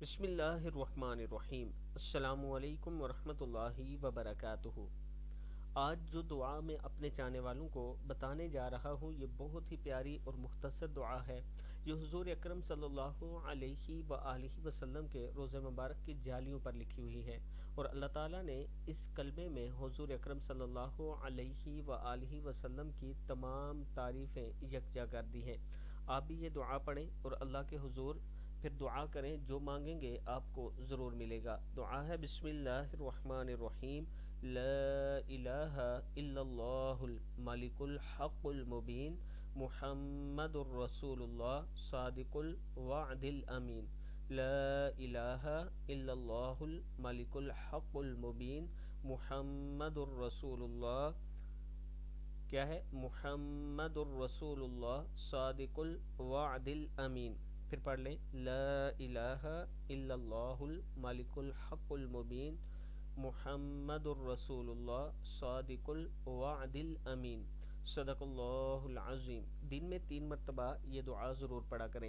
بسم اللہ الرحمن الرحیم۔ السلام علیکم ورحمۃ اللہ وبرکاتہ۔ آج جو دعا میں اپنے چاہنے والوں کو بتانے جا رہا ہوں یہ بہت ہی پیاری اور مختصر دعا ہے جو حضور اکرم صلی اللہ علیہ وآلہ وسلم کے روزہ مبارک کی جالیوں پر لکھی ہوئی ہے، اور اللہ تعالیٰ نے اس کلمے میں حضور اکرم صلی اللہ علیہ وآلہ وسلم کی تمام تعریفیں یکجا کر دی ہیں۔ آپ بھی یہ دعا پڑھیں اور اللہ کے حضور پھر دعا کریں، جو مانگیں گے آپ کو ضرور ملے گا۔ دعا ہے بسم اللہ الرحمن الرحیم۔ لا الہ الا اللہ الملک الحق المبین محمد الرسول اللہ صادق الوعد الامین۔ لا الہ الا اللہ الملک الحق المبین محمد الرسول اللہ، کیا ہے؟ محمد الرسول اللہ صادق الوعد الامین۔ پھر پڑھ لیں، لا الہ الا اللہ الملک الحق المبین محمد الرسول اللہ صادق الوعد الامین۔ صدق اللہ العظیم۔ دن میں 3 مرتبہ یہ دعا ضرور پڑھا کریں۔